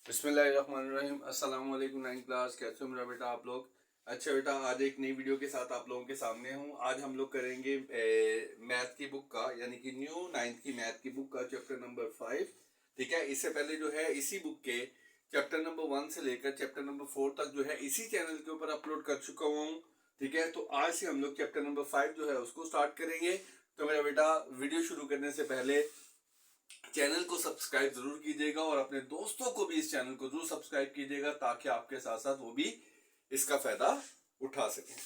बिस्मिल्लाहिर्रहमानिर्रहीम। अस्सलाम वालेकुम। 9 क्लास, कैसे हो मेरा बेटा आप लोग? अच्छा बेटा, आज एक नई वीडियो के साथ आप लोगों के सामने हूँ। आज हम लोग करेंगे मैथ की बुक का, यानी कि न्यू 9th की मैथ की बुक का चैप्टर नंबर 5। ठीक है, इससे पहले जो है इसी बुक के चैप्टर नंबर 1 से लेकर चैप्टर नंबर 4 तक जो है इसी चैनल के ऊपर अपलोड कर चुका हूँ। ठीक है, तो आज से हम लोग चैप्टर नंबर 5 जो है उसको स्टार्ट करेंगे। तो मेरा बेटा, वीडियो शुरू करने से पहले चैनल को सब्सक्राइब जरूर कीजिएगा और अपने दोस्तों को भी इस चैनल को जरूर सब्सक्राइब कीजिएगा, ताकि आपके साथ साथ वो भी इसका फायदा उठा सकें।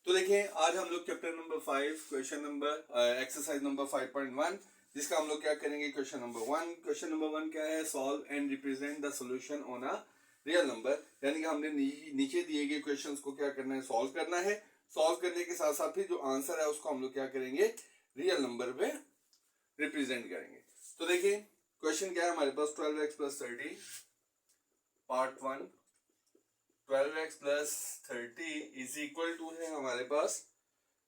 तो देखें, आज हम लोग chapter number 5 question number exercise number 5.1, जिसका हम लोग क्या करेंगे, क्वेश्चन नंबर 1। क्वेश्चन नंबर 1 क्या है? Solve and represent the solution on a real number. यानी कि हमने नीचे दिए गए क्वेश्चंस को क्या करना है, सॉल्व करना है। सॉल्व करने के साथ साथ ही जो आंसर है उसको हम लोग क्या करेंगे, रियल नंबर पे रिप्रेजेंट करेंगे। तो देखिए, क्वेश्चन क्या है हमारे पास, 12x plus 30 part 1। 12x plus 30 is equal to है हमारे पास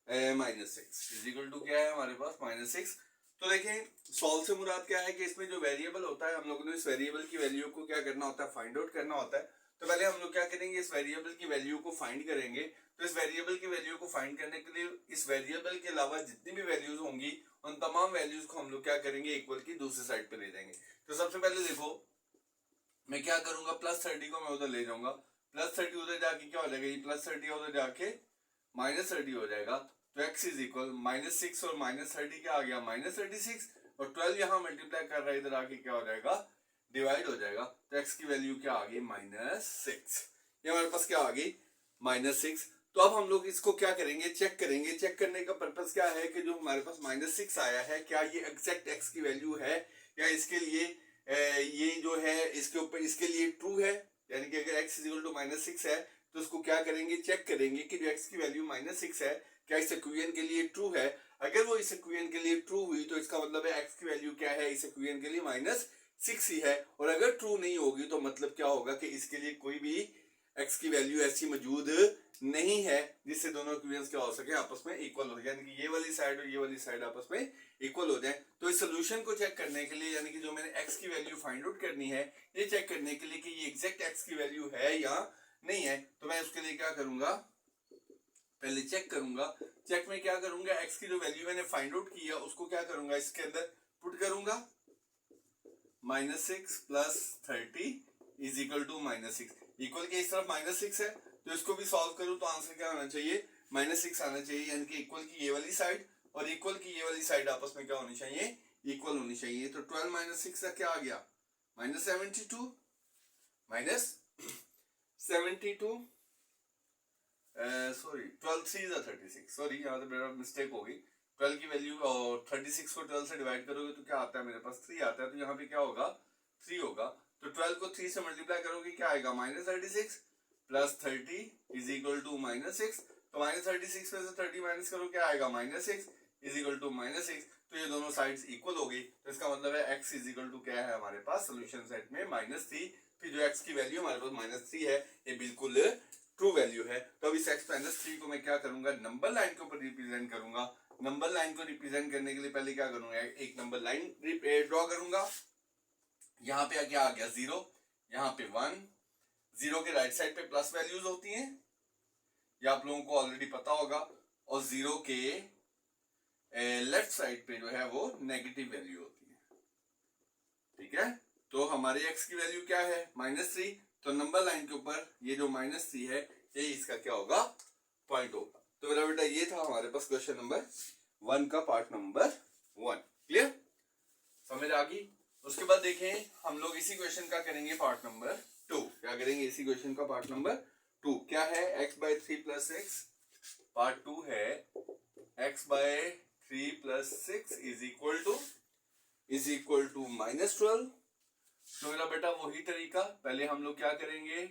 -6। इज इक्वल टू क्या है हमारे पास, -6। तो देखें, सॉल्व से मुराद क्या है कि इसमें जो वेरिएबल होता है, हम लोगों ने इस वेरिएबल की वैल्यू को क्या करना होता है, फाइंड आउट करना होता है। तो पहले हम लोग क्या करेंगे, इस वेरिएबल की वैल्यू को फाइंड करेंगे। तो इस वेरिएबल की वैल्यू को फाइंड करने के लिए इस वेरिएबल के अलावा जितनी भी वैल्यूज होंगी उन तमाम वैल्यूज को हम लोग क्या करेंगे, इक्वल की दूसरी साइड पे ले जाएंगे। तो सबसे पहले देखो, मैं क्या करूंगा, +30 को मैं उधर ले जाऊंगा। +30 उधर जाके क्या हो जाएगा, ये +30 उधर जाके -30 हो जाएगा। तो x इज इक्वल -6 और -30 क्या आ गया, -36। और 12 यहाँ मल्टीप्लाई कर रहा है, इधर आके क्या हो जाएगा, डिवाइड हो जाएगा। तो x की वैल्यू क्या आ गई, -6। ये हमारे पास क्या आ गई, -6। तो अब हम लोग इसको क्या करेंगे, चेक करेंगे। चेक करने का पर्पस क्या है कि जो हमारे पास -6 आया है, क्या ये एग्जैक्ट x की वैल्यू है, या इसके लिए ये जो है इसके ऊपर इसके लिए ट्रू है। यानी कि अगर x इक्वल टू -6 है तो उसको क्या करेंगे, चेक करेंगे कि जो x की वैल्यू -6 है, क्या इस इक्वेशन के लिए ट्रू है। अगर वो इस इक्वेशन के लिए ट्रू हुई तो इसका मतलब है x की वैल्यू क्या है, इस इक्वेशन के लिए -6 ही है। और अगर ट्रू नहीं होगी तो मतलब क्या होगा कि इसके लिए कोई भी x की वैल्यू ऐसी मौजूद नहीं है जिससे दोनों इक्वेशंस क्या हो सके, आपस में इक्वल हो जाए, यानी कि ये वाली साइड और ये वाली साइड आपस में इक्वल हो जाए। तो इस सोल्यूशन को चेक करने के लिए, यानी कि जो मैंने x की वैल्यू फाइंड आउट करनी है, ये चेक करने के लिए कि ये एग्जैक्ट x की वैल्यू है या नहीं है, तो मैं उसके लिए क्या करूंगा, पहले चेक करूंगा। चेक में क्या करूंगा, x की जो वैल्यू मैंने फाइंड आउट की है उसको क्या करूंगा, इसके अंदर पुट करूंगा। -6 plus 30 is equal to -6। Equal के इस तरफ -6 है, तो इसको भी सॉल्व करूं तो आंसर क्या आना चाहिए, -6 आना चाहिए। यानी कि इक्वल की ये वाली साइड और इक्वल की ये वाली साइड आपस में क्या होनी चाहिए, इक्वल होनी चाहिए। तो 12 -6 का क्या आ गया, -72। -72 सॉरी 12 3 इज 36। सॉरी, यहाँ पे मेरा मिस्टेक हो गई। 12 की वैल्यू और 36 को 12 से डिवाइड करोगे तो क्या आता है, मेरे पास 3 आता है। तो यहाँ पे क्या होगा, 3 होगा। तो 12 को 3 से मल्टीप्लाई करोगे क्या आएगा, -36 प्लस 30 इज इक्वल टू -6। तो -36 में से 30 माइनस करो, क्या आएगा, -6 इज इक्वल टू -6। तो ये दोनों साइड्स इक्वल हो गई। तो इसका मतलब है x इज इक्वल टू क्या है हमारे पास, सोल्यूशन सेट में -3। फिर जो x की वैल्यू हमारे पास -3 है, ये बिल्कुल ट्रू वैल्यू है। तो अब इस x -3 को मैं क्या करूंगा, नंबर लाइन के ऊपर रिप्रेजेंट करूंगा। नंबर लाइन को रिप्रेजेंट करने के लिए पहले क्या करूंगा, एक नंबर लाइन ड्रॉ करूंगा। यहाँ पे क्या आ गया, 0, यहाँ पे 1। 0 के राइट साइड पे प्लस वैल्यूज होती हैं, ये आप लोगों को ऑलरेडी पता होगा। और 0 के लेफ्ट साइड पे जो है वो नेगेटिव वैल्यू होती है। ठीक है, तो हमारे x की वैल्यू क्या है, -3। तो नंबर लाइन के ऊपर ये जो -3 है, ये इसका क्या होगा, पॉइंट होगा। तो मेरा बेटा ये था हमारे पास क्वेश्चन नंबर 1 का पार्ट नंबर 1। क्लियर, समझ आ गई। उसके बाद देखें, हम लोग इसी क्वेश्चन का करेंगे पार्ट नंबर 2। क्या करेंगे, इसी क्वेश्चन का पार्ट नंबर 2 क्या है, x/3 + 6। पार्ट 2 है x/3 + 6 इज इक्वल टू -12। तो मेरा बेटा वही तरीका, पहले हम लोग क्या करेंगे,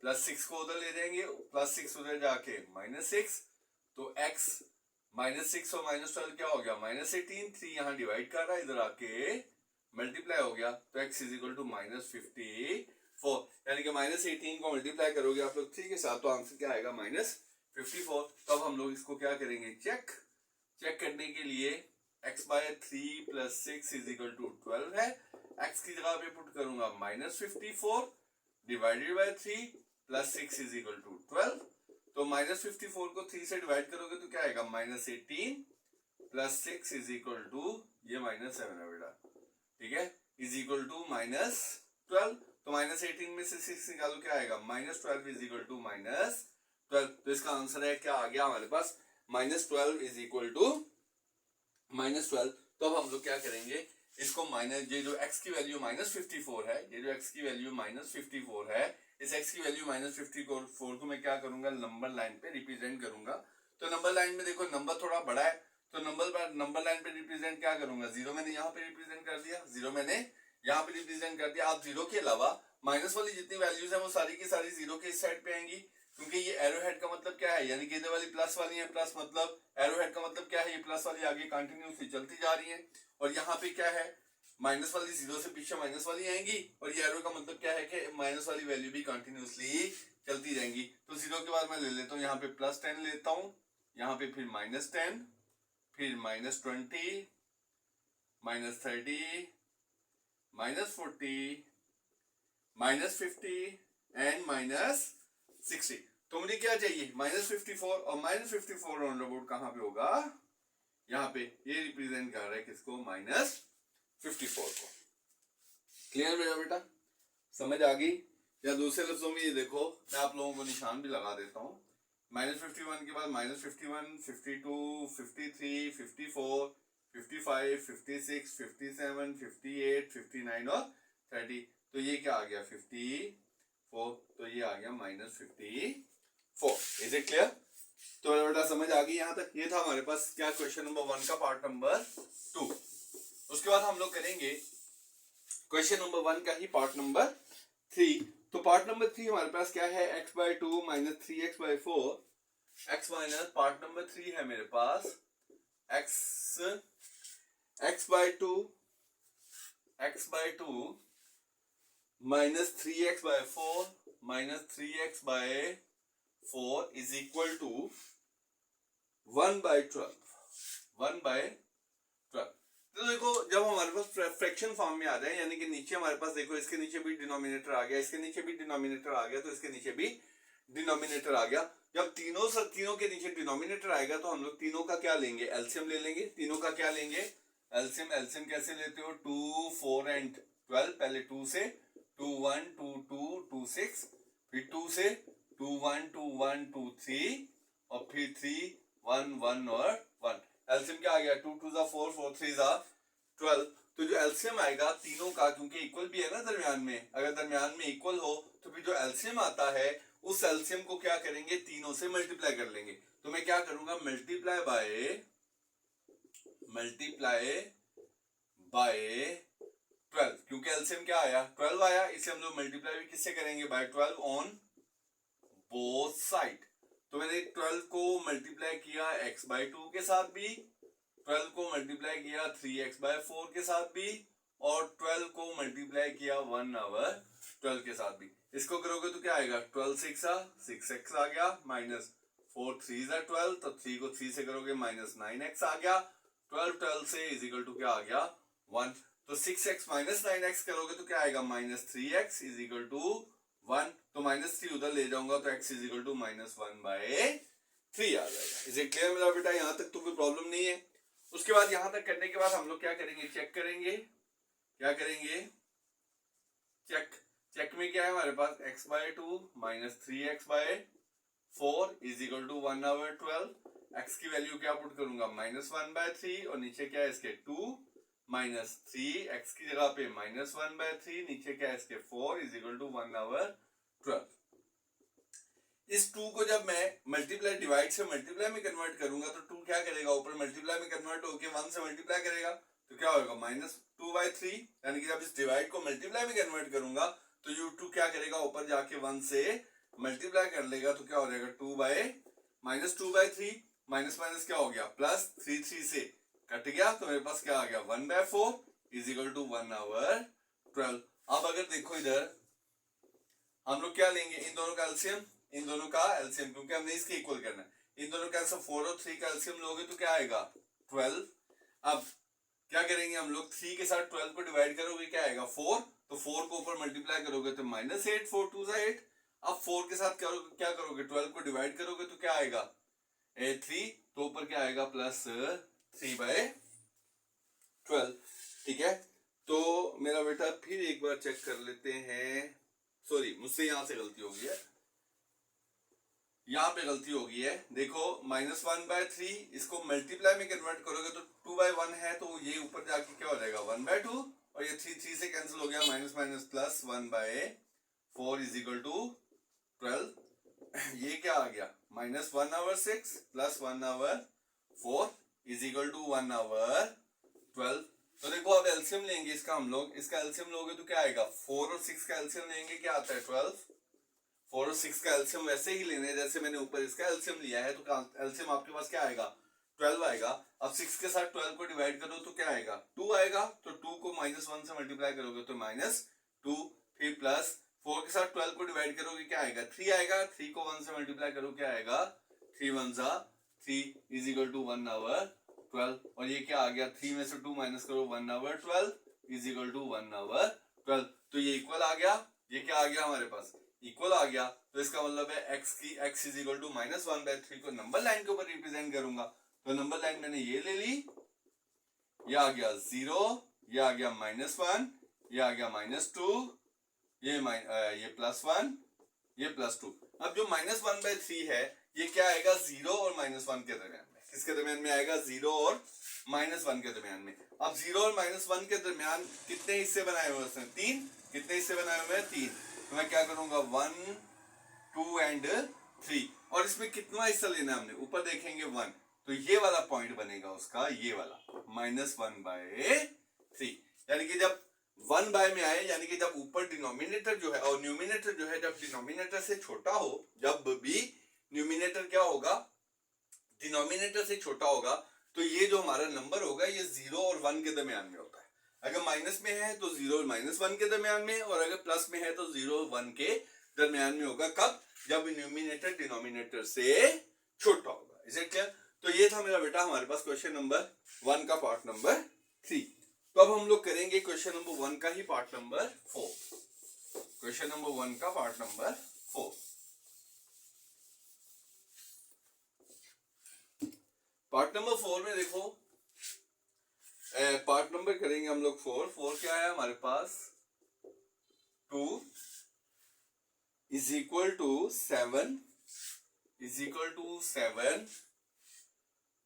+6 को उधर ले जाएंगे, +6 उधर जाके -6। तो x -6 और -12 क्या हो गया, -18। 3 यहाँ डिवाइड कर रहा है, इधर आके मल्टीप्लाई हो गया। तो x इज इक्वल टू -54। यानी कि -18 को मल्टीप्लाई करोगे आप लोग 3 के साथ, तो आंसर क्या आएगा, -54। तो अब हम लोग इसको क्या करेंगे, चेक करने के लिए x by 3 plus 6 is equal to 12 है। x की जगह पे पुट करूंगा -54 divided by 3 plus 6 is equal to 12। तो -54 को 3 से डिवाइड करोगे तो क्या आएगा -18 प्लस 6 इज इक्वल टू ये -7 है बेटा, ठीक है, इज इक्वल टू -12। तो -18 में से 6 निकालो क्या आएगा -12 इज इक्वल टू -12। तो इसका आंसर है क्या आ गया हमारे पास -12 इज इक्वल टू -12। तो अब हम लोग क्या करेंगे इसको माइनस, ये जो x की वैल्यू -54 है, ये जो x की वैल्यू -54 है, इस x की वैल्यू -54 को मैं क्या करूंगा नंबर लाइन पे रिप्रेजेंट करूंगा। तो नंबर लाइन में देखो नंबर थोड़ा बड़ा है, तो नंबर लाइन पे रिप्रेजेंट क्या करूंगा, जीरो मैंने यहाँ पे रिप्रेजेंट कर दिया, जीरो मैंने यहाँ पे रिप्रेजेंट कर दिया। आप जीरो के अलावा माइनस वाली जितनी वैल्यूज है वो सारी की सारी जीरो के इस साइड पे आएंगी, क्योंकि ये एरो हेड का मतलब क्या है, यानी कि इधर वाली प्लस वाली है, प्लस मतलब एरो हेड का मतलब क्या है, ये प्लस वाली आगे कंटिन्यूसली चलती जा रही है। और यहाँ पे क्या है माइनस वाली जीरो से पीछे माइनस वाली आएंगी, और ये एरो का मतलब क्या है कि माइनस वाली वैल्यू भी कंटिन्यूसली चलती जाएंगी। तो जीरो के बाद मैं ले लेता हूँ यहाँ पे +10 लेता हूँ, यहाँ पे फिर -10, फिर -20, -30, -40, -50 एंड -60। तो मुझे क्या चाहिए -54, और -54 ऑन द बोर्ड कहां पे होगा, यहाँ पे, ये रिप्रेजेंट कर रहा है किसको -54 को। क्लियर मेरा बेटा, समझ आ गई? या दूसरे लफ्जों में ये देखो, मैं आप लोगों को निशान भी लगा देता हूँ, -51 के बाद -51, 52, 53, 54, 55, 56, 57, 58, 59 और 30। तो ये क्या आ गया 54, तो ये आ गया -54। Is it clear? तो बेटा समझ आ गई यहाँ तक? ये था हमारे पास क्या क्वेश्चन नंबर 1 का पार्ट नंबर 2। उसके बाद हम लोग करेंगे क्वेश्चन नंबर 1 का ही पार्ट नंबर 3। तो पार्ट नंबर 3 हमारे पास क्या है, x/2 - 3x/4। x minus part number 3 है मेरे पास x/2 minus 3x/4 minus 3x/4 is equal to 1/12। 1/12। तो देखो जब हमारे पास फ्रैक्शन फॉर्म में आ जाए, यानी कि नीचे हमारे पास देखो इसके नीचे भी डिनोमिनेटर आ गया, इसके नीचे भी डिनोमिनेटर आ गया, तो इसके नीचे भी डिनोमिनेटर आ गया। जब तीनों के नीचे डिनोमिनेटर आएगा तो हम लोग तीनों का क्या लेंगे, एलसीएम ले लेंगे। तीनों का क्या लेंगे, एलसीएम कैसे लेते हो, 2, 4 एंड 12। पहले 2 से 2, 1, 2, 2, 2, 6, फिर 2 से 2, 1, 2, 1, 2, 3 और फिर 3, 1, 1 और 1। एलसीएम क्या आ गया, 2, 2 जा 4, 4, 3 जा 12। तो जो एलसीएम आएगा तीनों का, क्योंकि इक्वल भी है ना दरमियान में, अगर दरमियान में इक्वल हो तो फिर जो एलसीएम आता है उस एलसीएम को क्या करेंगे, तीनों से मल्टीप्लाई कर लेंगे। तो मैं क्या करूंगा, मल्टीप्लाई बाय 12, क्योंकि एलसीएम क्या आया 12 आया, इसे हम लोग मल्टीप्लाई भी किससे करेंगे, बाय 12 ऑन बोथ साइड। तो मैंने 12 को मल्टीप्लाई किया x/2 के साथ भी, 12 को मल्टीप्लाई किया 3x/4 के साथ भी, और 12 को मल्टीप्लाई किया 1/12 के साथ भी। इसको करोगे तो क्या आएगा, 12 6x आ गया, -4 3 12, तो 3 को 3 से करोगे -9x आ गया। 12 से इज इक्वल टू क्या आ गया 1। तो 6x - 9x करोगे तो क्या आएगा, -3x इज इक्वल टू 1। तो -3 उधर ले जाऊंगा तो x इज इक्वल टू -1/3 आ जाएगा। इज इट क्लियर मेरा बेटा? यहाँ तक तो कोई प्रॉब्लम नहीं है। उसके बाद यहां तक करने के बाद हम लोग क्या करेंगे, चेक करेंगे। क्या करेंगे, चेक में क्या है हमारे पास, x/2 - 3x/4 is equal to 1/12। x की वैल्यू क्या पुट करूंगा, -1/3, और नीचे क्या है इसके 2 -3, x की जगह पे -1/3, नीचे क्या है इसके 4 इज इक्वल टू 1/12। इस 2 को जब मैं मल्टीप्लाई डिवाइड से मल्टीप्लाई में कन्वर्ट करूंगा तो 2 क्या करेगा, ऊपर मल्टीप्लाई में कन्वर्ट होकर 1 से मल्टीप्लाई करेगा, तो क्या होगा -2/3। यानी कि जब इस डिवाइड को मल्टीप्लाई में कन्वर्ट करूंगा तो ये 2 क्या करेगा, ऊपर जाके 1 से मल्टीप्लाई कर लेगा, तो क्या हो जाएगा -2/3, माइनस माइनस क्या हो गया प्लस, 3 से कट गया, तो मेरे पास क्या आ गया 1/4 इज इक्वल टू 1/12। अब अगर देखो इधर हम लोग क्या लेंगे, इन दोनों का एलसीएम, क्योंकि हमने इसके इक्वल करना है। इन दोनों का 4 और 3 का एलसीएम लोगे तो क्या आएगा 12। अब क्या करेंगे हम लोग, 3 के साथ 12 को डिवाइड करोगे क्या आएगा 4, तो 4 को ऊपर मल्टीप्लाई करोगे तो -8, 4 2 8। अब 4 के साथ क्या करोगे, 12 को डिवाइड करोगे तो क्या आएगा 3, तो ऊपर क्या आएगा +3/12। ठीक है, तो मेरा बेटा फिर एक बार चेक कर लेते हैं। सॉरी, मुझसे यहां से गलती हो गई है, यहाँ पे गलती हो गई है। देखो -1/3, इसको मल्टीप्लाई में कन्वर्ट करोगे तो 2/1 है, तो ये ऊपर जाके क्या हो जाएगा 1/2, और ये 3 से कैंसिल हो गया, minus minus plus 1/4 is equal to 12। ये क्या आ गया -1/6 प्लस 1/4 इज इक्वल टू 1/12। तो देखो अब एलसीएम लेंगे इसका हम लोग, इसका एलसीएम लोगे तो क्या आएगा, 4 और 6 का एलसीएम लेंगे, क्या आता है 12। 4 और 6 का एलसीएम वैसे ही लेने जैसे मैंने ऊपर इसका एलसीएम लिया है, तो एलसीएम आपके पास क्या आएगा 12 आएगा। अब 6 के साथ 12 को डिवाइड करो तो क्या आएगा 2 आएगा, तो 2 को -1 से मल्टीप्लाई करोगे तो -2, फिर प्लस 4 के साथ 12 को डिवाइड करोगे क्या आएगा 3 आएगा, 3 को 1 से मल्टीप्लाई करो क्या आएगा 3 1 3 इज इक्वल टू 1/12। और ये क्या आ गया, 3 में से 2 माइनस करो 1/12 इज इक्वल टू 1/12। तो ये इक्वल आ गया, ये क्या आ गया हमारे पास इक्वल आ गया। तो इसका मतलब है x इज इक्वल टू -1/3 को नंबर लाइन के ऊपर रिप्रेजेंट करूंगा, तो नंबर लाइन मैंने ये ले ली, ये आ गया 0, ये आ गया -1, ये आ गया -2, ये +1, ये +2। अब जो -1/3 है ये क्या आएगा 0 और -1 के दरमियान में, किसके दरमियान में आएगा 0 और -1 के दरमियान में। अब 0 और -1 के दरमियान कितने हिस्से बनाए हुए हैं, 3। कितने हिस्से बनाए हुए हैं 3, तो मैं क्या करूंगा 1 2 एंड 3, और इसमें कितना हिस्सा लेना है हमने, ऊपर देखेंगे 1, तो ये वाला पॉइंट बनेगा उसका, ये वाला -1/3। यानी कि जब 1 बाय में आए, यानी कि जब ऊपर डिनोमिनेटर जो है और न्यूमिनेटर जो है जब डिनोमिनेटर से छोटा हो, जब भी न्यूमिनेटर क्या होगा डिनोमिनेटर से छोटा होगा, तो ये जो हमारा नंबर होगा ये 0 और 1 के दरमियान में होता है। अगर माइनस में है तो 0 और -1 के दरमियान में, और अगर प्लस में है तो 0 और 1 के दरमियान में होगा। कब, जब न्यूमिनेटर डिनोमिनेटर से छोटा होगा। Is it clear? तो ये था मेरा बेटा हमारे पास क्वेश्चन नंबर 1 का पार्ट नंबर 3। तो अब हम लोग करेंगे क्वेश्चन नंबर 1 का ही पार्ट नंबर 4। क्वेश्चन नंबर 1 का पार्ट नंबर 4। पार्ट नंबर 4 में देखो, पार्ट नंबर करेंगे हम लोग 4 क्या है हमारे पास, 2 is equal to 7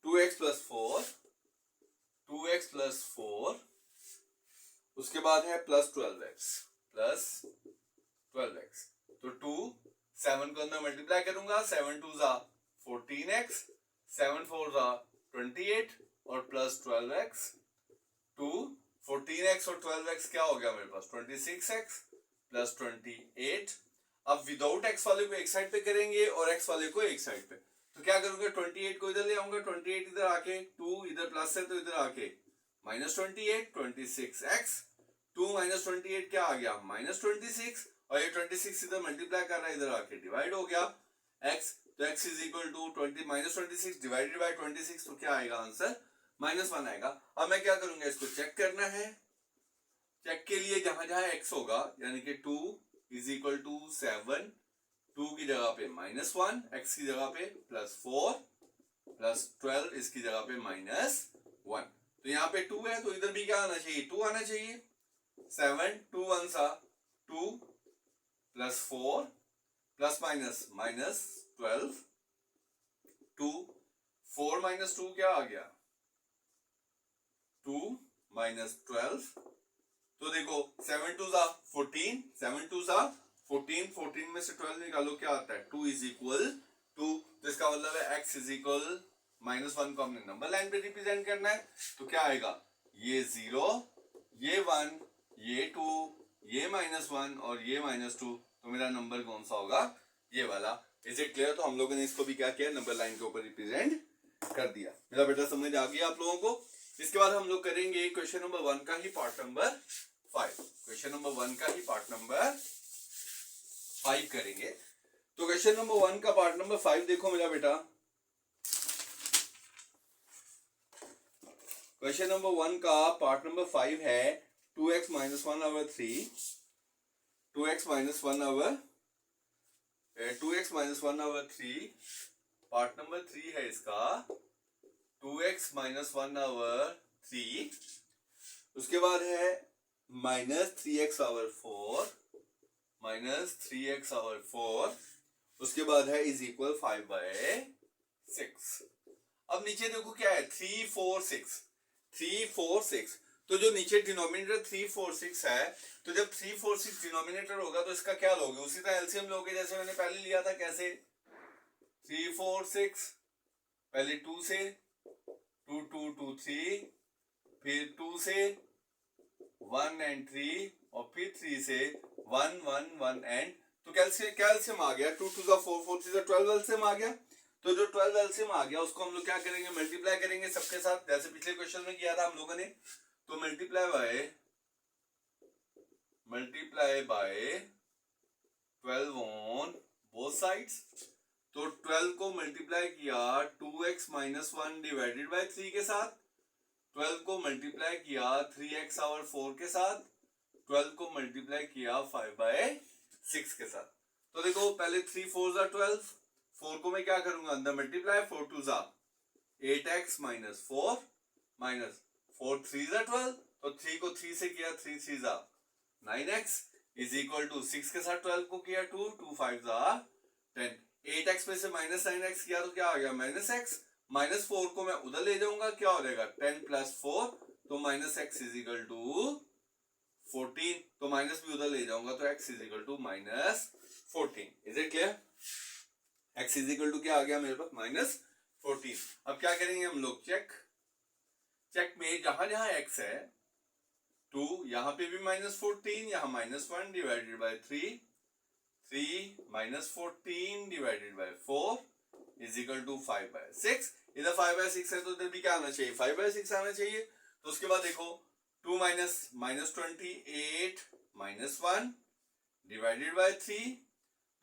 2x plus 4 उसके बाद है प्लस 12x तो 2 7 को अंदर मल्टीप्लाई करूंगा, 7 2 14x 7 4 28 और प्लस 12x 2 14x और 12x क्या हो गया मेरे पास 26x प्लस 28। अब विदाउट x वाले को एक साइड पे करेंगे और x वाले को एक साइड पे, तो क्या करूंगा 28 को इधर ले आऊंगा, 28 इधर आके 2 इधर प्लस है तो इधर आके -28 26x 2 -28 क्या आ गया -26, और ये 26 इधर मल्टीप्लाई कर रहा है इधर आके डिवाइड हो गया x, तो x is equal to -26 divided by 26, तो क्या आएगा आंसर -1 आएगा। अब मैं क्या करूंगा इसको चेक करना है, चेक के लिए जहां जहां x होगा यानी कि 2 इज इक्वल टू 7 2 की जगह पे -1 x की जगह पे +4 प्लस 12 इसकी जगह पे -1, तो यहाँ पे 2 है तो इधर भी क्या आना चाहिए 2 आना चाहिए। 7 2 1 2 प्लस 4 प्लस माइनस -12 2 4 -2 क्या आ गया 2 -12, तो देखो 7 2 14 7 2 14 14 में से 12 निकालो क्या आता है 2 इज इक्वल 2, तो इसका मतलब है x इज इक्वल -1 को हमने नंबर लाइन पे रिप्रेजेंट करना है, तो क्या आएगा ये 0 ये 1 ये 2 ये -1 और ये -2, तो मेरा नंबर कौन सा होगा ये वाला। Is it clear? तो हम लोगों ने इसको भी क्या किया नंबर लाइन के ऊपर रिप्रेजेंट कर दिया। मेरा बेटा समझ आ गया आप लोगों को। इसके बाद हम लोग करेंगे क्वेश्चन नंबर 1 का ही पार्ट नंबर 5। क्वेश्चन नंबर 1 का ही पार्ट नंबर 5 करेंगे। तो क्वेश्चन नंबर 1 का पार्ट नंबर 5 देखो मेरा बेटा, क्वेश्चन नंबर 1 का पार्ट नंबर 5 है 2x minus 1/3, 2x minus 1/3, part number 3 है इसका 2x माइनस 1/3। उसके बाद है माइनस 3x/4, उसके बाद है इज इक्वल 5/6। अब नीचे देखो क्या है 3 4 6, तो जो नीचे डिनोमिनेटर 3 4 6 है, तो जब 3 4 6 डिनोमिनेटर होगा तो इसका क्या लोगे, उसी तरह एलसीएम लोगे जैसे मैंने पहले लिया था। कैसे 3 4 6, पहले 2 से 2 2 2 3, फिर 2 से 1 एंड 3, और फिर 3 से 1 1 1 एंड, तो कैल्शियम आ गया 2 2 4 4 3 12 एलसीएम आ गया। तो जो 12 एलसीएम आ गया उसको हम लोग क्या करेंगे, मल्टीप्लाई करेंगे सबके साथ, जैसे पिछले क्वेश्चन में किया था हम लोगों ने। तो multiply by 12 on both sides. तो 12 को मल्टीप्लाई किया 2x माइनस 1 डिवाइडेड बाय 3 के साथ, 12 को मल्टीप्लाई किया 3x/4 के साथ, 12 को मल्टीप्लाई किया 5/6 के साथ। तो देखो पहले 3 4 12, 4 को मैं क्या करूंगा अंदर मल्टीप्लाई, 4 2 8x माइनस 4 माइनस 4 3 12, तो 3 को 3 से किया 3 3 9x इज इक्वल टू 6 के साथ 12 को किया 2 2 5 10, 8x में से माइनस 9x किया तो क्या आ गया माइनस x, माइनस 4 को मैं उधर ले जाऊंगा क्या हो जाएगा 10 + 4, तो minus x is equal to 14, तो माइनस भी उधर ले जाऊंगा तो x is equal to minus 14। Is it clear? x is equal to क्या आ गया मेरे पास माइनस 14। अब क्या करेंगे हम लोग, चेक में जहां जहां x है 2, यहां पे भी माइनस 14, यहां minus 1 divided by 3, 3 minus 14 divided by 4 is equal to 5/6। इधर 5/6 है तो इधर भी क्या आना चाहिए 5/6 आना चाहिए। तो उसके बाद देखो 2 minus 28 minus 1 divided by 3,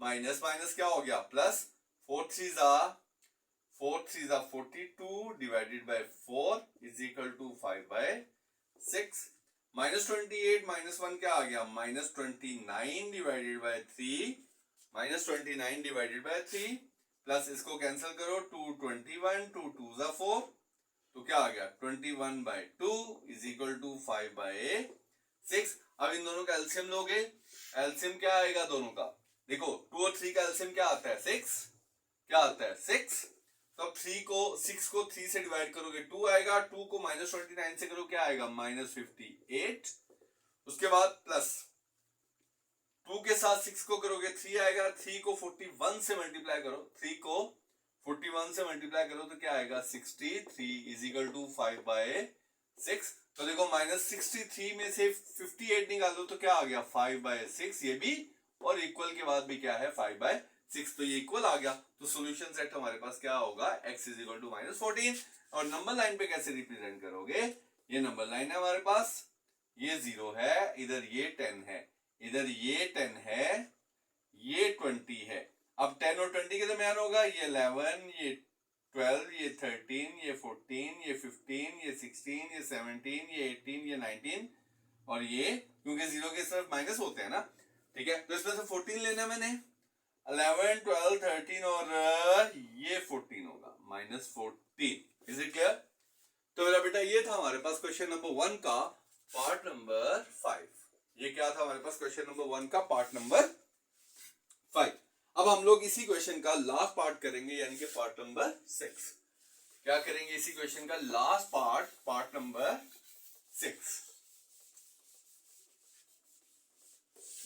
minus minus क्या हो गया plus, 4 3 42 divided by 4 is equal to 5/6। Minus 28 minus 1 क्या आ गया minus 29 divided by 3, minus 29 divided by 3, plus इसको कैंसिल करो 2 21 2 2 4, तो क्या आ गया 21/2 इज इक्वल टू 5/6। अब इन दोनों का एलसीएम लोगे, एलसीएम क्या आएगा दोनों का, देखो 2 और 3 का एलसीएम क्या आता है 6, क्या आता है 6। तो अब 6 को 3 से डिवाइड करोगे 2 आएगा, 2 को माइनस 29 से करो क्या आएगा माइनस 58, उसके बाद प्लस 2 के साथ 6 को करोगे 3 आएगा, 3 को 41 से मल्टीप्लाई करो, 3 को 41 से मल्टीप्लाई करो तो क्या आएगा 63 इज इक्वल टू 5/6। तो देखो माइनस 63 में से 58 निकाल दो तो क्या आ गया 5/6, ये भी, और इक्वल के बाद भी क्या है 5/6, तो ये इक्वल आ गया। तो सॉल्यूशन सेट हमारे पास क्या होगा x is equal to minus 14। और नंबर लाइन पे कैसे रिप्रेजेंट करोगे, ये नंबर लाइन है हमारे पास, ये 0 है, इधर ये 10 है, इधर ये 10 है, ये 20 है। अब 10 और 20 के दरमियान होगा ये 11, ये 12, ये 13, ये 14, ये 15, ये 16, ये 17, ये 18, ये 19, और ये क्योंकि 0 के तरफ माइनस होते हैं ना, ठीक है। तो इसमें से 14 लेना मैंने, 11 12 13 और ये 14 होगा माइनस 14। Is it clear? तो मेरा बेटा ये था हमारे पास क्वेश्चन नंबर 1 का पार्ट नंबर 5। ये क्या था हमारे पास क्वेश्चन नंबर 1 का पार्ट नंबर 5। अब हम लोग इसी क्वेश्चन का लास्ट पार्ट करेंगे, यानी कि पार्ट नंबर 6। क्या करेंगे इसी क्वेश्चन का लास्ट पार्ट नंबर 6।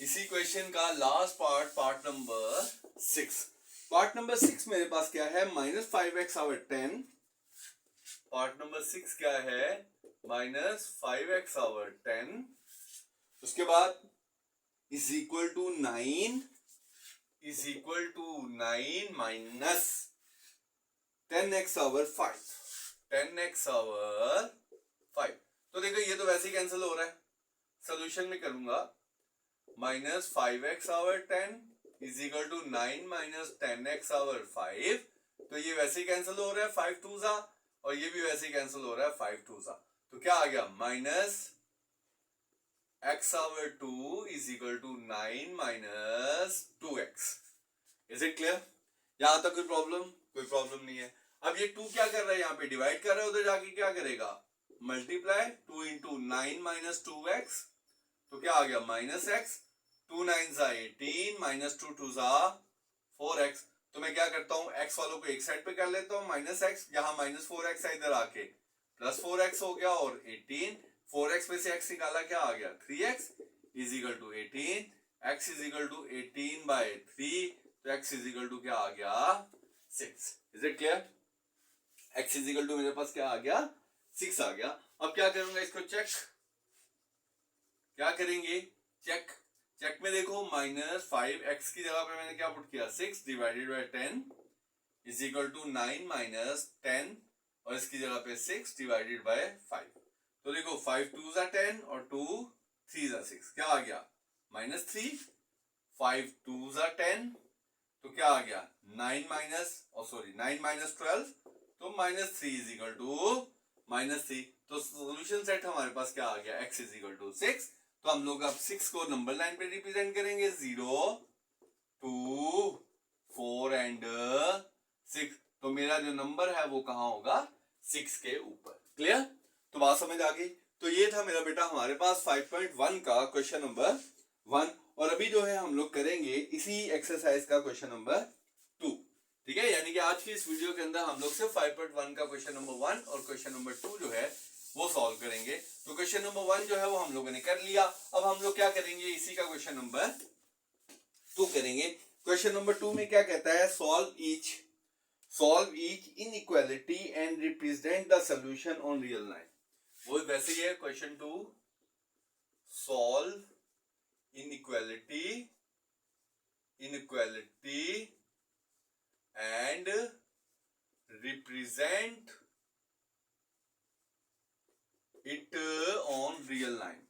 इसी क्वेश्चन का last part number 6। Part number 6 मेरे पास क्या है माइनस 5x/10। पार्ट नंबर 6 क्या है माइनस 5x/10। उसके बाद is equal to 9 minus 10x/5। 10x/5। तो देखो ये तो वैसे ही कैंसिल हो रहा है, सोल्यूशन में करूंगा minus 5x/10 is equal to 9 minus 10x/5। तो ये वैसे ही कैंसिल हो रहा है 5 2 और ये भी वैसे ही कैंसिल हो रहा है 5 2। तो क्या आ गया minus x over 2 is equal to 9 minus 2x. Is it clear? यहां तक कोई प्रॉब्लम नहीं है। अब ये 2 क्या कर रहा है, यहाँ पे डिवाइड कर रहा है, उधर जाके क्या करेगा, मल्टीप्लाई 2 इंटू 9 माइनस 2x, तो क्या आ गया माइनस x, 2 9 जा 18 माइनस 2 2 जा 4x। तो मैं क्या करता हूँ, x वालों को एक साइड पे कर लेता हूँ, माइनस x, यहाँ माइनस 4x है, इधर आके प्लस 4x हो गया, और 18 4x में से x निकाला, क्या आ गया 3x is equal to 18, x is equal to 18 by 3, तो x इज इक्वल टू क्या आ गया 6। Is it clear? x is equal to मेरे पास क्या आ गया 6 आ गया। अब क्या करूंगा, इसको चेक, क्या करेंगे चेक, चेक में देखो माइनस 5x की जगह पे मैंने क्या पुट किया 6 divided by 10 is equal to 9 minus 10, और इसकी जगह पे 6 डिवाइडेड बाय 5। तो देखो 5 2 जा 10 और 2 3 जा 6, क्या आ गया माइनस 3, 5 2 जा 10, तो क्या आ गया 9 माइनस, और सॉरी 9 माइनस 12, तो minus 3 is equal to minus 3। तो सोल्यूशन सेट हमारे पास क्या आ गया, x इज इक्वल टू 6। तो हम लोग अब 6 को नंबर लाइन पे रिप्रेजेंट करेंगे, 0 2 4 एंड 6। तो मेरा जो नंबर है वो कहाँ होगा 6 के ऊपर। क्लियर? तो बात समझ आ गई। तो ये था मेरा बेटा हमारे पास 5.1 का क्वेश्चन नंबर 1, और अभी जो है हम लोग करेंगे इसी एक्सरसाइज का क्वेश्चन नंबर 2। ठीक है, यानी कि आज की इस वीडियो के अंदर हम लोग सिर्फ 5.1 का क्वेश्चन नंबर 1 और क्वेश्चन नंबर 2 जो है वो सॉल्व करेंगे। तो क्वेश्चन नंबर 1 जो है वो हम लोगों ने कर लिया। अब हम लोग क्या करेंगे, इसी का क्वेश्चन नंबर 2 करेंगे। क्वेश्चन नंबर 2 में क्या कहता है, solve each inequality and represent the solution on real line। वो वैसे ही है question 2, solve inequality and represent it on real line।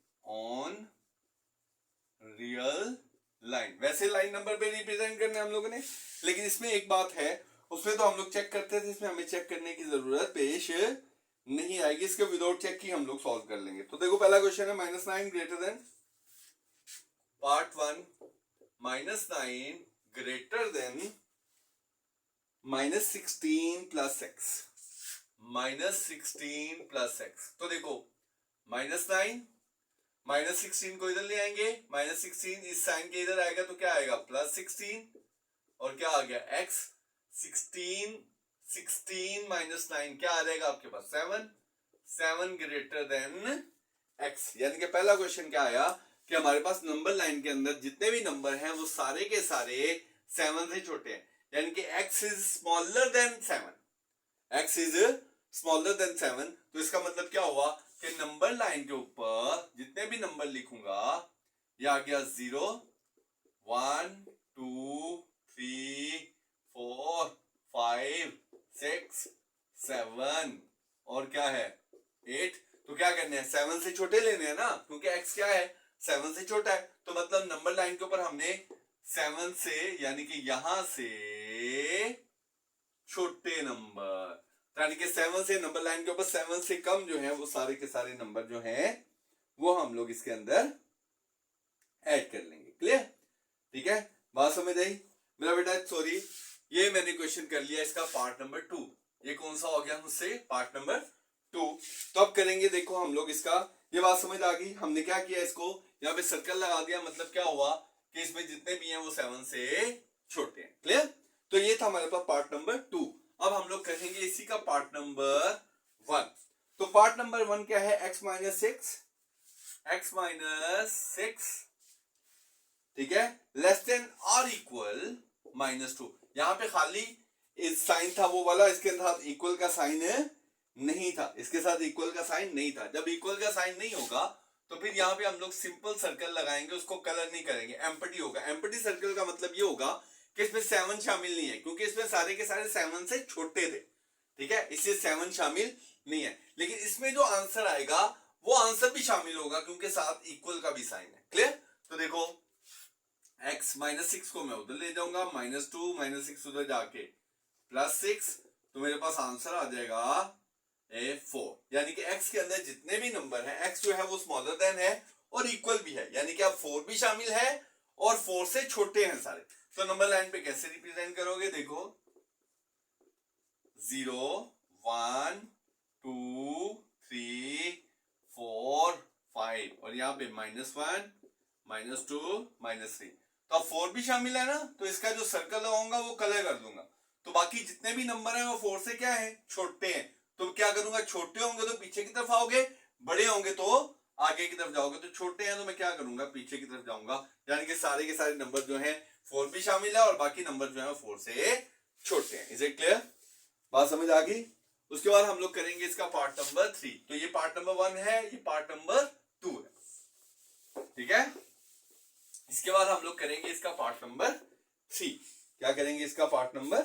वैसे लाइन नंबर पे रिप्रेजेंट करना है हम लोगों ने, लेकिन इसमें एक बात है, उसमें तो हम लोग चेक करते थे, इसमें हमें चेक करने की जरूरत पेश नहीं आएगी, इसके विदाउट चेक ही हम लोग सॉल्व कर लेंगे। तो देखो पहला क्वेश्चन है -9 greater than, part 1 -9 greater than -16 plus x, -16 plus x। तो देखो -9 -16 को इधर ले आएंगे, -16 इस साइन के इधर आएगा, तो क्या आएगा +16, और क्या आ गया x, 16 माइनस 9 क्या आ जाएगा आपके पास 7 ग्रेटर देन x। यानी कि पहला क्वेश्चन क्या आया कि हमारे पास नंबर लाइन के अंदर जितने भी नंबर हैं वो सारे के सारे 7 से छोटे हैं, यानी कि x is smaller than 7, x is smaller than 7। तो इसका मतलब क्या हुआ कि नंबर लाइन के ऊपर जितने भी नंबर लिखूंगा, ये आ गया 0 1 2 3 4 5 6 7 और क्या है 8। तो क्या करने हैं, 7 से छोटे लेने हैं ना, क्योंकि x क्या है 7 से छोटा है। तो मतलब नंबर लाइन के ऊपर हमने 7 से, यानी कि यहां से छोटे नंबर, यानी कि 7 से नंबर लाइन के ऊपर 7 से कम जो है वो सारे के सारे नंबर जो हैं वो हम लोग इसके अंदर ऐड कर लेंगे। क्लियर? ठीक है, बात समझ आई मेरा बेटा? सॉरी, ये मैंने क्वेश्चन कर लिया इसका पार्ट नंबर 2। ये कौन सा हो गया मुझसे, पार्ट नंबर 2। तो अब करेंगे, देखो हम लोग इसका, ये बात समझ आ गई। हमने क्या किया, इसको यहाँ पे सर्कल लगा दिया, मतलब क्या हुआ कि इसमें जितने भी हैं वो 7 से छोटे हैं। क्लियर? तो ये था हमारे पास पार्ट नंबर 2। अब हम लोग करेंगे इसी का पार्ट नंबर 1। तो पार्ट नंबर 1 क्या है, x माइनस 6 ठीक है, लेस देन और इक्वल -2। यहां पे खाली इस साइन था वो वाला, इसके साथ इक्वल का साइन नहीं था, इसके साथ इक्वल का साइन नहीं था। जब इक्वल का साइन नहीं होगा तो फिर यहाँ पे हम लोग सिंपल सर्कल लगाएंगे, उसको कलर नहीं करेंगे, एम्प्टी होगा। एम्प्टी सर्कल का मतलब ये होगा कि इसमें 7 शामिल नहीं है, क्योंकि इसमें सारे के सारे 7 से छोटे थे। ठीक है, इसलिए 7 शामिल नहीं है। लेकिन इसमें जो आंसर आएगा वो आंसर भी शामिल होगा, क्योंकि साथ इक्वल का भी साइन है। क्लियर? तो देखो x -6 को मैं उधर ले जाऊंगा, -2 -6 उधर जाके +6, तो मेरे पास आंसर आ जाएगा 4, यानी कि x के अंदर जितने भी नंबर हैं x जो है वो स्मॉलर देन है और इक्वल भी है, यानी कि अब 4 भी शामिल है और 4 से छोटे हैं सारे। तो नंबर लाइन पे कैसे रिप्रेजेंट करोगे, देखो 0 1 2 3 4 5 और यहाँ पे -1 -2 -3। तो अब 4 भी शामिल है ना, तो इसका जो सर्कल लगाऊंगा वो कलर कर दूंगा। तो बाकी जितने भी नंबर हैं वो 4 से क्या है, छोटे हैं। तो क्या करूंगा, छोटे होंगे तो पीछे की तरफ आओगे, बड़े होंगे तो आगे की तरफ जाओगे। तो छोटे हैं तो मैं क्या करूंगा, पीछे की तरफ जाऊंगा, यानी कि सारे के सारे नंबर जो हैं 4 भी शामिल है और बाकी नंबर जो है 4 से छोटे हैं। इज इट क्लियर, बात समझ आ गई। उसके बाद हम लोग करेंगे इसका पार्ट नंबर 3। तो ये पार्ट नंबर 1 है, ये पार्ट नंबर 2 है, ठीक है। इसके बाद हम लोग करेंगे इसका पार्ट नंबर 3। क्या करेंगे, इसका पार्ट नंबर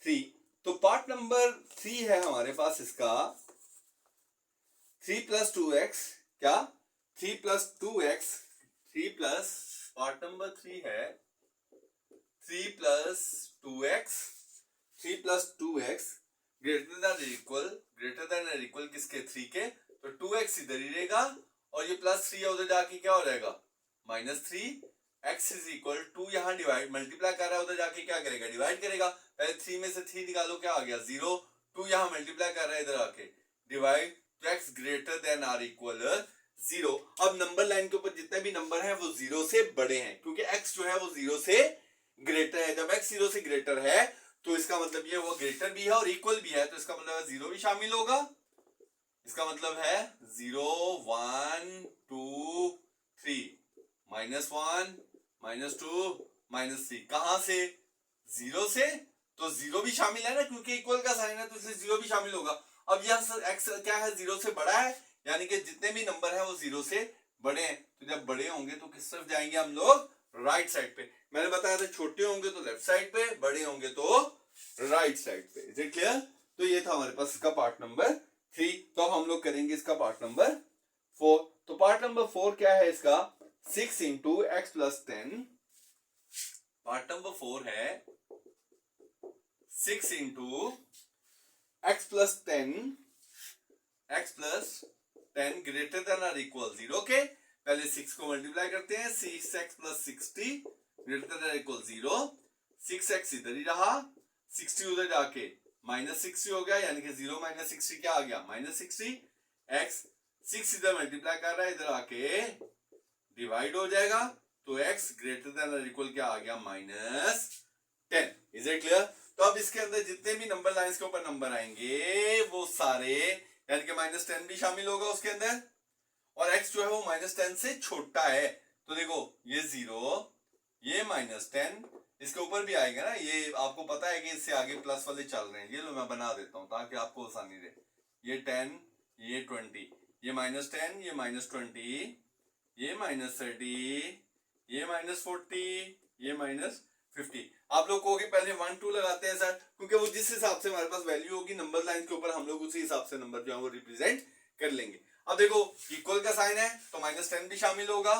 3। तो पार्ट नंबर 3 है हमारे पास इसका 3 + 2x, क्या 3 + 2x, 3 प्लस, पार्ट नंबर 3 है 3 + 2x, 3 + 2x greater than equal किसके, 3 के। तो 2x इधर ही रहेगा और ये +3 है उधर जाके क्या हो जाएगा, -3। x = 2 यहाँ डिवाइड मल्टीप्लाई कर रहा है, उधर जाके क्या करेगा, डिवाइड करेगा। पहले 3 में से 3 निकालो, क्या आ गया 0। 2 यहाँ मल्टीप्लाई कर रहा है, इधर आके डिवाइड। तो x > 0। अब नंबर लाइन के ऊपर जितने भी नंबर हैं वो 0 से बड़े हैं, क्योंकि x जो है वो 0 से ग्रेटर है। जब x 0 से ग्रेटर है तो इसका मतलब ये वो ग्रेटर भी है और इक्वल भी है, तो इसका मतलब 0 भी शामिल होगा। इसका मतलब है 0 1 2 3 -1 -2 -3। कहां से, 0 से। तो 0 भी शामिल है ना, क्योंकि इक्वल का साइन है तो इसलिए 0 भी शामिल होगा। अब यह x क्या है, 0 से बड़ा है, यानी कि जितने भी नंबर है वो 0 से बड़े हैं। तो जब बड़े होंगे तो किस तरफ जाएंगे हम लोग, राइट साइड पे। मैंने बताया था छोटे होंगे तो लेफ्ट साइड पे, बड़े होंगे तो राइट साइड पे। Is it clear. तो ये था हमारे पास इसका पार्ट नंबर 3। तो अब हम लोग करेंगे इसका पार्ट नंबर 4। तो पार्ट नंबर 4 क्या है इसका, 6 × x + 10। पार्ट नंबर 4 है 6 × x + 10, x + 10 > 0 के। पहले 6 को मल्टीप्लाई करते हैं, 6x + 60 > 0। 6x इधर ही रहा, 60 उधर जाके -60 हो गया, यानी कि 0 - 60 क्या आ गया, -60। x 6 इधर मल्टीप्लाई कर रहा है, इधर आके डिवाइड हो जाएगा। तो x > क्या आ गया, -10। Is it clear. तो अब इसके अंदर जितने भी नंबर लाइंस के ऊपर नंबर आएंगे वो सारे, यानी कि -10 भी शामिल होगा उसके अंदर, और x जो है वो -10 से छोटा है। तो देखो ये 0, ये -10, इसके ऊपर भी आएगा ना, ये आपको पता है कि इससे आगे प्लस वाले चल रहे हैं। ये लो मैं बना देता हूं ताकि आपको आसानी रहे। ये 10, ये 20, ये -10, ये -20, ये -30, ये -40, ये -50। आप लोग कहोगे पहले 1 2 लगाते हैं सर, क्योंकि वो जिस हिसाब से हमारे पास वैल्यू होगी नंबर लाइन के ऊपर, हम लोग उसी हिसाब से नंबर जो है वो रिप्रेजेंट कर लेंगे। अब देखो इक्वल का साइन है तो -10 भी शामिल होगा,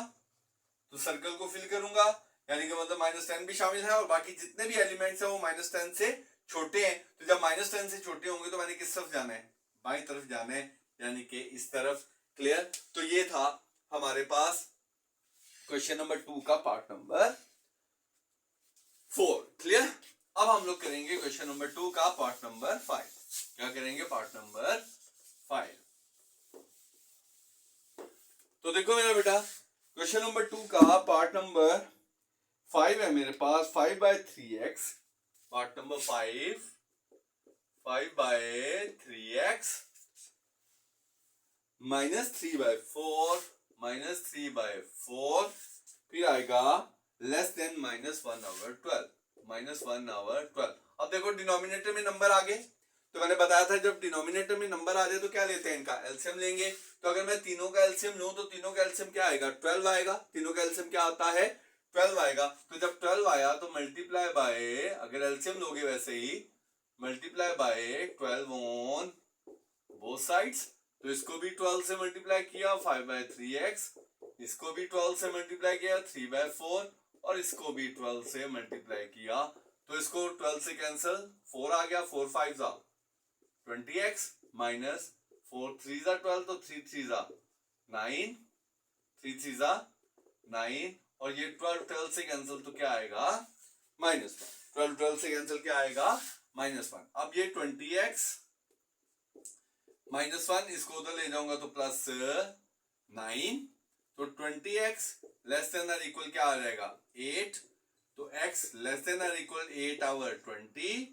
तो सर्कल को फिल करूंगा, यानी कि मतलब -10 भी शामिल है और बाकी जितने भी एलिमेंट्स हैं वो -10 से छोटे हैं। तो जब -10 से छोटे होंगे तो मैंने किस तरफ जाना है, बाई तरफ जाना है, यानी कि इस तरफ। क्लियर। तो ये था हमारे पास क्वेश्चन नंबर 2 का पार्ट नंबर 4। क्लियर। अब हम लोग करेंगे क्वेश्चन नंबर 2 का पार्ट नंबर 5। क्या करेंगे, पार्ट नंबर 5। तो देखो मेरा बेटा, क्वेश्चन नंबर 2 का पार्ट नंबर 5 है मेरे पास, 5/3x। पार्ट नंबर 5, 5/3x -3/4, -3/4, फिर आएगा लेस देन -1/12, -1/12। अब देखो डिनोमिनेटर में नंबर आ गए, तो मैंने बताया था जब डिनोमिनेटर में नंबर आ जाए तो क्या लेते हैं, इनका एलसीएम लेंगे। तो अगर मैं तीनों का एलसीएम लूं तो तीनों का एलसीएम क्या आएगा, 12 आएगा। तीनों का एलसीएम क्या आता है, 12 आएगा। तो जब 12 आया तो मल्टीप्लाई बाय, अगर एलसीएम लोगे वैसे ही multiply by 12 on both sides. तो इसको भी 12 से मल्टीप्लाई किया 5/3x, इसको भी 12 से मल्टीप्लाई किया 3/4, और इसको भी 12 से मल्टीप्लाई किया। तो इसको 12 से कैंसिल, 4 आ गया, 4 5 20x माइनस 4 3 जा 12, तो 3 3 जा 9, 3 3 जा 9, और ये 12 12 से कैंसिल, तो क्या आएगा -1। 12 12 से कैंसिल, क्या आएगा -1। अब ये 20x -1, इसको उधर ले जाऊंगा तो +9, तो 20x लेस देन और इक्वल क्या आ जाएगा 8, तो x लेस देन और इक्वल 8 आवर 20,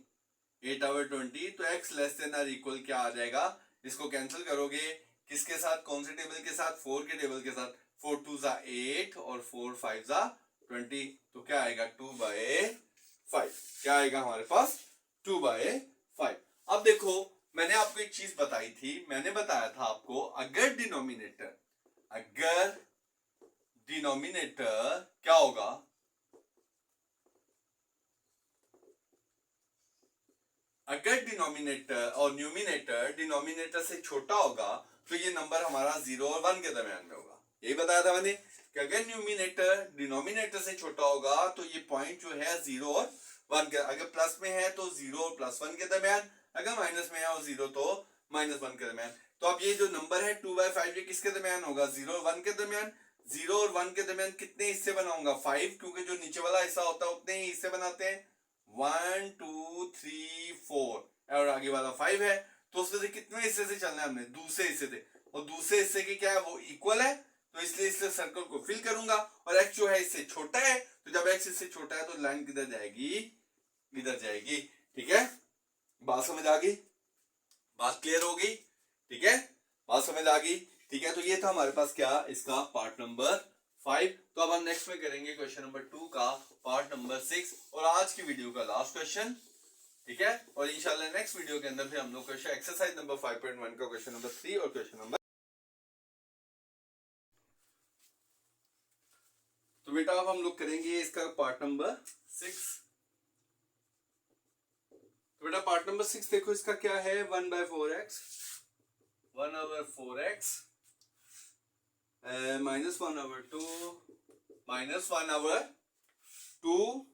8 आवर 20, तो x लेस देन और इक्वल क्या आ जाएगा, इसको कैंसिल करोगे किसके साथ, कौन से टेबल के साथ, 4 के टेबल के साथ, 4 2 जा 8 और 4 5 जा 20, तो क्या आएगा 2/5, क्या आएगा हमारे पास 2/5। अब देखो मैंने आपको एक चीज बताई थी, मैंने बताया था आपको अगर डिनोमिनेटर क्या होगा, अगर डिनोमिनेटर और न्यूमिनेटर डिनोमिनेटर से छोटा होगा तो ये नंबर हमारा 0 और 1 के दरमियान में होगा। यही बताया था मैंने कि अगर न्यूमिनेटर डिनोमिनेटर से छोटा होगा तो ये पॉइंट जो है 0 और 1 के, अगर प्लस में है तो 0 और +1 के दरमियान, अगर माइनस में है और 0 तो -1 के दरमियान। तो अब ये जो नंबर है 2/5 ये किसके दरमियान होगा, 0 और 1 के दरमियान। 0 और 1 के दरमियान कितने हिस्से बनाऊंगा 5, क्योंकि जो नीचे वाला हिस्सा होता है उतने ही हिस्से बनाते हैं, 1 2 3 4, और आगे वाला 5 है, तो उसमें से कितने हिस्से से चलना है हमने, दूसरे हिस्से से, और दूसरे हिस्से की क्या है वो इक्वल है, तो इसलिए इसलिए सर्कल को फिल करूंगा, और x जो है इससे छोटा है, तो जब x इससे छोटा है तो लाइन किधर जाएगी, इधर जाएगी। ठीक है, बात समझ आ गई, बात क्लियर हो गई, ठीक है, बात समझ आ गई, ठीक है। तो ये था हमारे पास क्या, इसका पार्ट नंबर 5। तो अब हम नेक्स्ट में करेंगे क्वेश्चन नंबर 2 का पार्ट नंबर 6 और आज की वीडियो का लास्ट क्वेश्चन, ठीक है। और इंशाल्लाह नेक्स्ट वीडियो के अंदर फिर हम लोग क्वेश्चन एक्सरसाइज नंबर 5.1 का क्वेश्चन नंबर 3 और क्वेश्चन नंबर, तो बेटा अब हम लोग करेंगे इसका पार्ट नंबर 6। तो बेटा पार्ट नंबर 6 देखो, इसका क्या है, 1/4x, 1/4x -1/2 -1/2,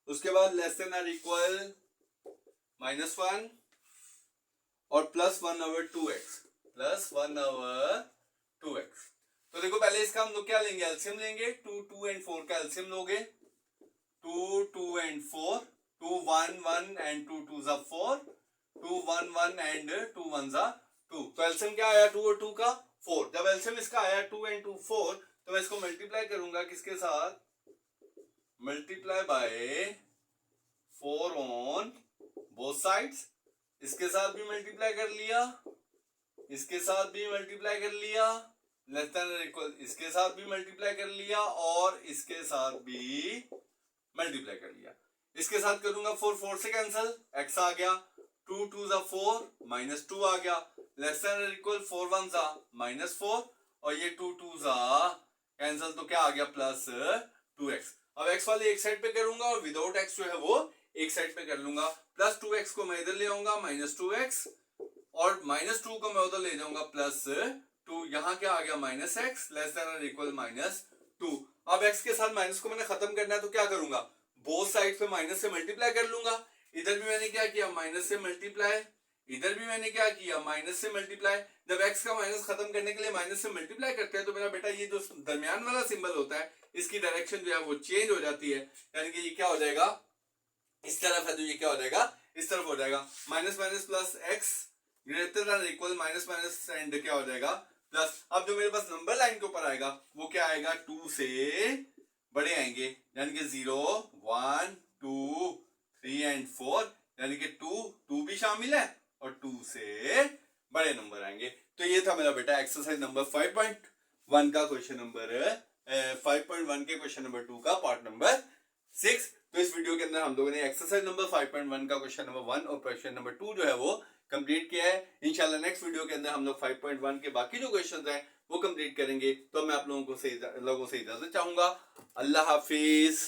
उसके बाद लेस देन और इक्वल -1 और +1/2x, +1/2x। तो देखो पहले इसका हम लोग क्या लेंगे, एलसीएम लेंगे, 2 2 एंड 4 का एलसीएम लोगे, 2 2 एंड 4, 2 1 1 एंड 2 2 जा 4, 2 1 1 एंड 2 1 जा 2, तो एलसीएम क्या आया 2 और 2 का 4। जब एलसीएम इसका आया 2 एंड 2 4, तो मैं इसको मल्टीप्लाई करूंगा किसके साथ, multiply by 4 on both sides, इसके साथ भी मल्टीप्लाई कर लिया, इसके साथ भी मल्टीप्लाई कर लिया, लेस देन और इक्वल इसके साथ भी मल्टीप्लाई कर लिया, और इसके साथ भी मल्टीप्लाई कर लिया। इसके साथ करूंगा 4 4 से कैंसिल, x आ गया, 2 2 जा 4 -2 आ गया, लेस देन और इक्वल 4 1 जा -4, और ये 2 2 जा कैंसिल, तो क्या आ गया +2x। अब x वाले एक साइड पे करूंगा और विदाउट x जो है वो एक साइड पे कर लूंगा, +2x को मैं इधर ले आऊंगा -2x, और -2 को मैं उधर ले जाऊंगा +2, यहाँ क्या आ गया -x, लेस देन और इक्वल -2। अब x के साथ माइनस को मैंने खत्म करना है, तो क्या करूंगा, बोथ साइड पे माइनस से मल्टीप्लाई कर लूंगा। इधर भी मैंने क्या किया, माइनस से मल्टीप्लाई, इधर भी मैंने क्या किया, माइनस से मल्टीप्लाई। जब x का माइनस खत्म करने के लिए माइनस से मल्टीप्लाई करते हैं तो मेरा बेटा ये जो दरमियान वाला सिंबल होता है इसकी डायरेक्शन जो है वो चेंज हो जाती है, यानी कि ये क्या हो जाएगा, इस तरफ है तो ये क्या हो जाएगा, इस तरफ हो जाएगा, minus minus plus x greater than equal minus minus and क्या हो जाएगा प्लस। अब जो मेरे पास नंबर लाइन के ऊपर आएगा वो क्या आएगा, 2 से बड़े आएंगे, यानी कि 0 1 2 3 एंड 4, यानी कि 2 भी शामिल है और 2 से बड़े नंबर आएंगे। तो ये था मेरा बेटा एक्सरसाइज नंबर 5.1 का क्वेश्चन नंबर 5.1 के क्वेश्चन नंबर 2 का पार्ट नंबर 6। तो इस वीडियो के अंदर हम लोगों ने एक्सरसाइज नंबर 5.1 का क्वेश्चन नंबर 1 और क्वेश्चन नंबर 2 जो है वो कंप्लीट किया है। इंशाल्लाह नेक्स्ट वीडियो के अंदर हम लोग 5.1 के बाकी जो क्वेश्चंस हैं वो कंप्लीट करेंगे। तो मैं आप लोगों से इजाजत चाहूंगा। अल्लाह हाफिज।